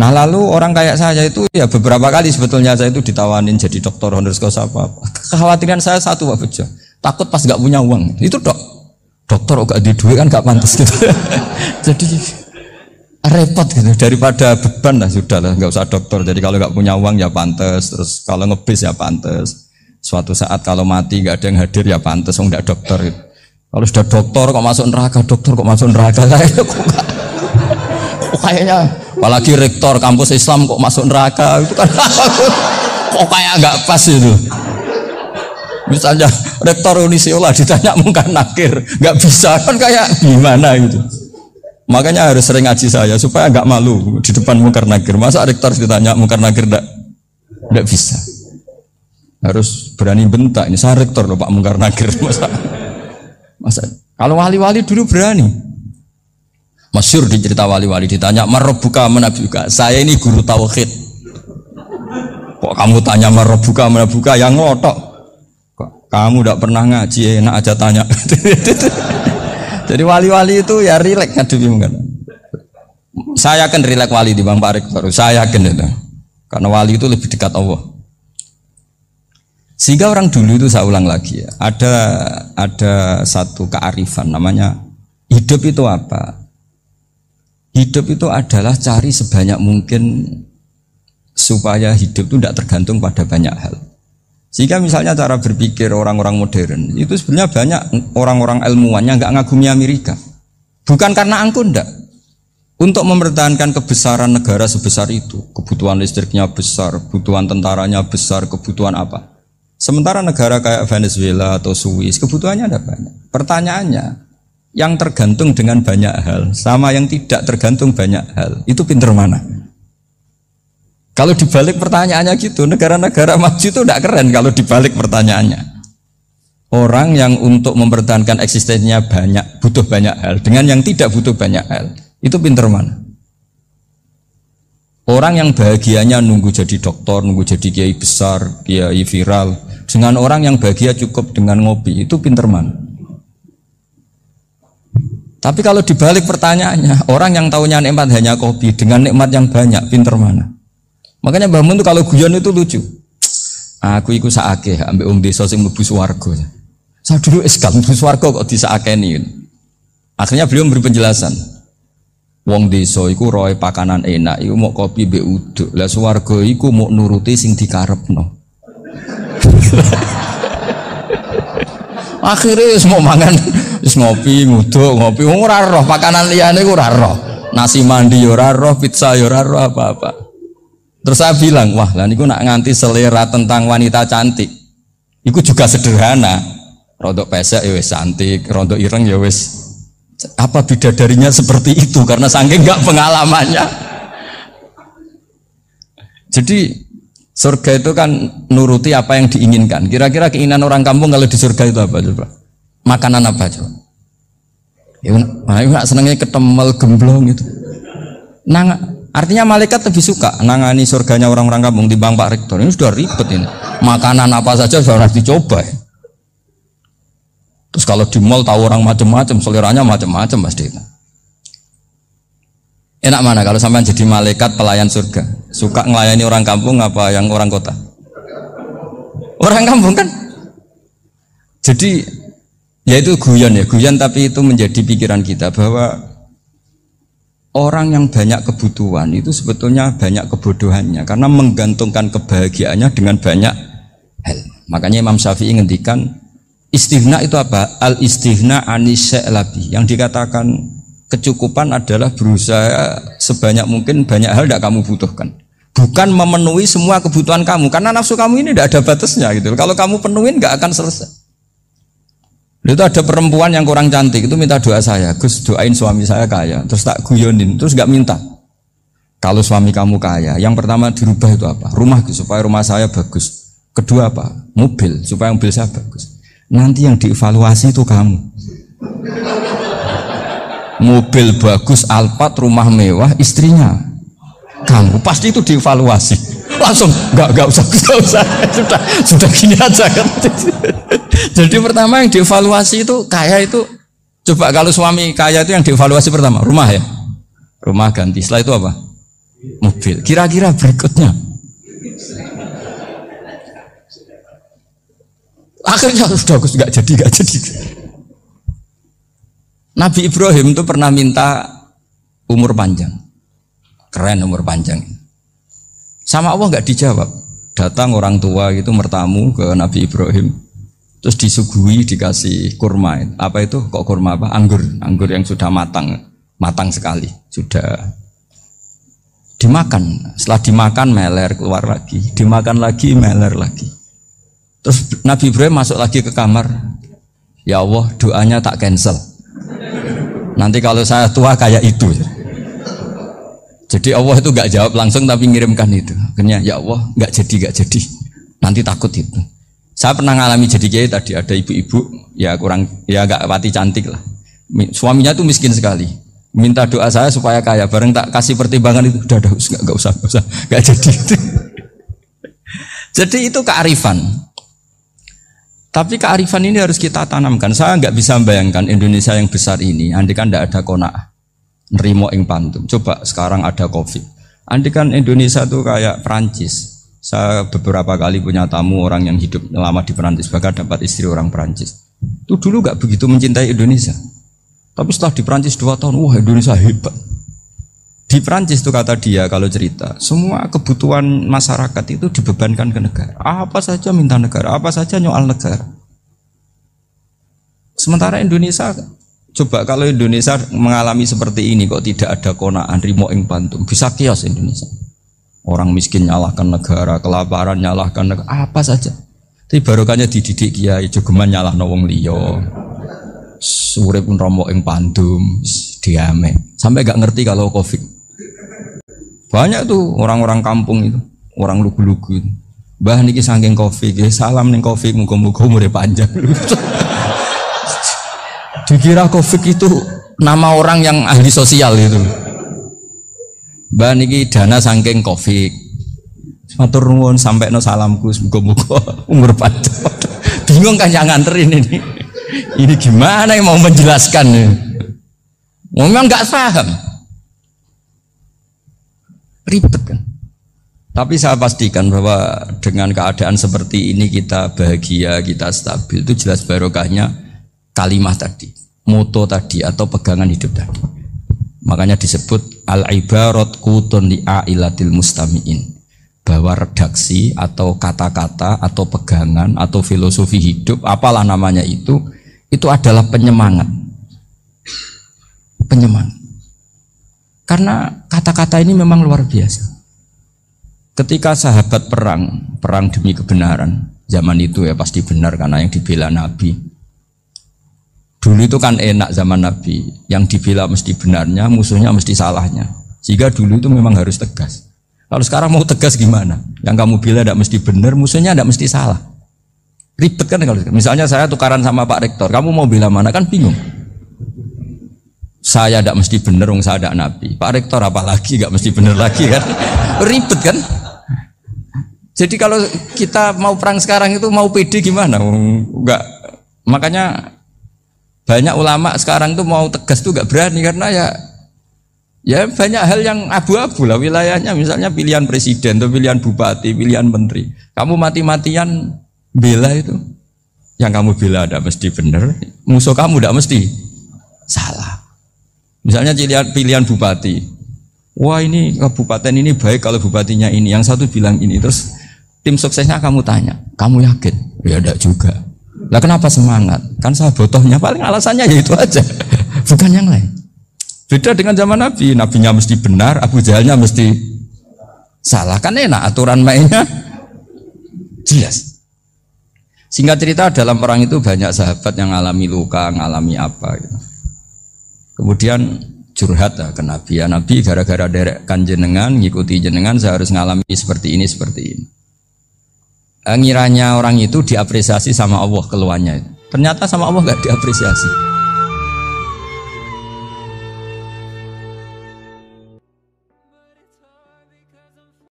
Nah lalu orang kayak saya itu ya beberapa kali sebetulnya saya itu ditawanin jadi dokter honoris causa apa. Kekhawatiran saya satu Pak Bejo, takut pas nggak punya uang. Itu dokter gak di duit kan gak pantas gitu. Jadi repot gitu, daripada beban lah sudah lah nggak usah dokter. Jadi kalau nggak punya uang ya pantas, terus kalau ngebis ya pantas. Suatu saat kalau mati nggak ada yang hadir ya pantas, nggak dokter gitu. Kalau sudah dokter kok masuk neraka, dokter kok masuk neraka kayaknya apalagi rektor kampus Islam kok masuk neraka itu kan kok kayak nggak pas itu. Misalnya rektor Unisiola ditanya mungkar nakir nggak bisa kan kayak gimana gitu. Makanya harus sering ngaji saya supaya nggak malu di depan mungkar nakir. Masa rektor ditanya mungkar nakir nggak bisa. Harus berani bentak ini saya rektor loh Pak mungkar nakir masa kalau wali-wali dulu berani. Masyhur di cerita wali-wali ditanya marabbuka manabuka. Saya ini guru tauhid. Kok kamu tanya marabbuka manabuka yang ngotok. Kok kamu tidak pernah ngaji enak aja tanya. Jadi wali-wali itu ya rileks ngadepi mungkin. Saya akan rileks wali di Bang Pak Rektor. Saya yakin itu. Karena wali itu lebih dekat Allah. Sehingga orang dulu itu saya ulang lagi ya. Ada satu kearifan namanya hidup itu apa? Hidup itu adalah cari sebanyak mungkin supaya hidup itu tidak tergantung pada banyak hal. Sehingga misalnya cara berpikir orang-orang modern itu sebenarnya banyak orang-orang ilmuwan yang nggak ngagumi Amerika. Bukan karena angkuh ndak. Untuk mempertahankan kebesaran negara sebesar itu, kebutuhan listriknya besar, kebutuhan tentaranya besar, kebutuhan apa? Sementara negara kayak Venezuela atau Swiss kebutuhannya ada banyak. Pertanyaannya, yang tergantung dengan banyak hal sama yang tidak tergantung banyak hal itu pinter mana? Kalau dibalik pertanyaannya gitu, negara-negara maju itu tidak keren kalau dibalik pertanyaannya. Orang yang untuk mempertahankan eksistensinya banyak, butuh banyak hal dengan yang tidak butuh banyak hal itu pinter mana? Orang yang bahagianya nunggu jadi dokter, nunggu jadi kiai besar, kiai viral, dengan orang yang bahagia cukup dengan ngopi itu pinter mana? Tapi kalau dibalik pertanyaannya, orang yang tahunya nikmat hanya kopi dengan nikmat yang banyak, pinter mana? Makanya Mbah Mun itu kalau guyon itu lucu. Aku iku saake ambek wong desa sing mlebu swarga. Saya dulu eskal mlebu swarga kok disakeni. Akhirnya beliau memberi penjelasan. Wong desa iku roe pakanan enak, iku mau kopi mbek uduk. Lah swarga iku mau nuruti sing dikarepno. Akhirnya semua mangan wis ngopi, nguduk, ngopi ora roh pakanan liyane ora roh. Nasi mandi ora roh, pizza ora roh apa-apa. Terus saya bilang, wah lah niku nak nganti selera tentang wanita cantik. Iku juga sederhana. Rodok pesek ya wis cantik, rodok ireng ya wis. Apa bidadarinya seperti itu karena saking enggak pengalamannya. Jadi surga itu kan nuruti apa yang diinginkan. Kira-kira keinginan orang kampung kalau di surga itu apa coba? Makanan apa coba? Ya, nak senengnya ketemel gemblong itu. Artinya malaikat lebih suka nangani surganya orang-orang kampung di Bang Pak Rektor. Ini sudah ribet ini. Makanan apa saja sudah harus dicoba. Ya. Terus kalau di mall tahu orang macam-macam, seleranya macam-macam pasti. Enak mana kalau sampai jadi malaikat pelayan surga? Suka ngelayani orang kampung apa yang orang kota? Orang kampung kan? Jadi ya itu guyon ya, guyon tapi itu menjadi pikiran kita bahwa orang yang banyak kebutuhan itu sebetulnya banyak kebodohannya karena menggantungkan kebahagiaannya dengan banyak hal. Makanya Imam Syafi'i ngendikan istighna itu apa? Al istighna anisya'i. Yang dikatakan kecukupan adalah berusaha sebanyak mungkin banyak hal tidak kamu butuhkan. Bukan memenuhi semua kebutuhan kamu karena nafsu kamu ini tidak ada batasnya gitu. Kalau kamu penuhin nggak akan selesai. Itu ada perempuan yang kurang cantik itu minta doa saya, Gus doain suami saya kaya, terus tak guyonin, terus nggak minta. Kalau suami kamu kaya, yang pertama dirubah itu apa? Rumah supaya rumah saya bagus. Kedua apa? Mobil supaya mobil saya bagus. Nanti yang dievaluasi itu kamu. Mobil bagus, Alphard, rumah mewah, istrinya kamu pasti itu dievaluasi. Langsung nggak usah sudah gini aja kan. Jadi pertama yang dievaluasi itu kaya itu coba kalau suami kaya itu yang dievaluasi pertama rumah ya, rumah ganti. Setelah itu apa? mobil. Kira-kira berikutnya. Akhirnya sudah nggak jadi. Nabi Ibrahim itu pernah minta umur panjang. Keren umur panjang. Sama Allah nggak dijawab. Datang orang tua gitu mertamu ke Nabi Ibrahim, terus disuguhi dikasih kurma. Apa itu? Kok kurma apa? Anggur yang sudah matang sekali, sudah dimakan. Setelah dimakan meler keluar lagi, dimakan lagi meler lagi. Terus Nabi Ibrahim masuk lagi ke kamar. Ya Allah, doanya tak cancel. Nanti kalau saya tua kayak itu. Jadi Allah itu nggak jawab langsung tapi ngirimkan itu. Akhirnya ya Allah nggak jadi. Nanti takut itu. Saya pernah ngalami jadi kiai tadi, ada ibu-ibu ya nggak pati cantik lah. Suaminya tuh miskin sekali. Minta doa saya supaya kaya. Bareng tak kasih pertimbangan itu udah nggak usah nggak jadi. Jadi itu kearifan. Tapi kearifan ini harus kita tanamkan. Saya nggak bisa membayangkan Indonesia yang besar ini. Andai kan tidak ada qanaah. Nerimo ing pantum. Coba sekarang ada Covid. Andai kan Indonesia tuh kayak Perancis. Saya beberapa kali punya tamu orang yang hidup lama di Perancis, bahkan dapat istri orang Perancis. Itu dulu gak begitu mencintai Indonesia. Tapi setelah di Perancis 2 tahun, wah Indonesia hebat. Di Perancis tuh kata dia kalau cerita, semua kebutuhan masyarakat itu dibebankan ke negara. Apa saja minta negara, apa saja nyoal negara. Sementara Indonesia, coba kalau Indonesia mengalami seperti ini kok tidak ada qanaah rimo ing pantum, bisa kios Indonesia. Orang miskin nyalahkan negara, kelaparan nyalahkan negara, apa saja. Tapi barokahnya dididik kiai jogeman nyalahno wong liya. Urip pun romo ing pantum, diame. Sampai gak ngerti kalau Covid. Banyak tuh orang-orang kampung itu, orang lugu-lugu itu. Mbah niki saking Covid, salam ning Covid muga-muga umure panjang. Dikira Covid itu nama orang yang ahli sosial itu. Mbak niki dana saking Covid. Matur nuwun sampai no salamku muga-muga umur panjang. Bingung kan yang nganterin ini. Ini gimana yang mau menjelaskan ini? Memang nggak paham. Ribet kan. Tapi saya pastikan bahwa dengan keadaan seperti ini kita bahagia, kita stabil, itu jelas barokahnya kalimah tadi, moto tadi atau pegangan hidup tadi. Makanya disebut al-ibarat qutun li ailatil mustami'in, bahwa redaksi atau kata-kata atau pegangan atau filosofi hidup apalah namanya itu adalah penyemangat. Karena kata-kata ini memang luar biasa. Ketika sahabat perang demi kebenaran, zaman itu ya pasti benar karena yang dibela Nabi. Dulu itu kan enak zaman Nabi, yang dibela mesti benarnya, musuhnya mesti salahnya. Sehingga dulu itu memang harus tegas. Kalau sekarang mau tegas gimana? Yang kamu bela tidak mesti benar, musuhnya tidak mesti salah. Ribet kan kalau misalnya saya tukaran sama Pak Rektor, kamu mau bela mana kan bingung. Saya tidak mesti benar, saya tidak Nabi. Pak Rektor apalagi nggak mesti benar lagi kan? Ribet kan? Jadi kalau kita mau perang sekarang itu mau pede gimana? Enggak. Makanya banyak ulama sekarang tuh mau tegas tuh nggak berani karena ya banyak hal yang abu-abu lah wilayahnya. Misalnya pilihan presiden atau pilihan bupati, pilihan menteri. Kamu mati-matian bela itu, yang kamu bela tidak mesti benar, musuh kamu tidak mesti salah. Misalnya pilihan bupati, wah ini kabupaten ini baik kalau bupatinya ini, yang satu bilang ini, terus tim suksesnya kamu tanya, kamu yakin? Ya tidak juga. Lah kenapa semangat? Kan saya botohnya paling alasannya ya itu aja, bukan yang lain. Beda dengan zaman Nabi, nabinya mesti benar, Abu Jahalnya mesti salah, kan enak aturan mainnya jelas. Singkat cerita dalam perang itu banyak sahabat yang ngalami luka, ngalami apa gitu. Kemudian curhat ke Nabi, ya Nabi gara-gara derekkan jenengan, ngikuti jenengan saya harus ngalami seperti ini. Ngiranya orang itu diapresiasi sama Allah keluarnya. Ternyata sama Allah nggak diapresiasi.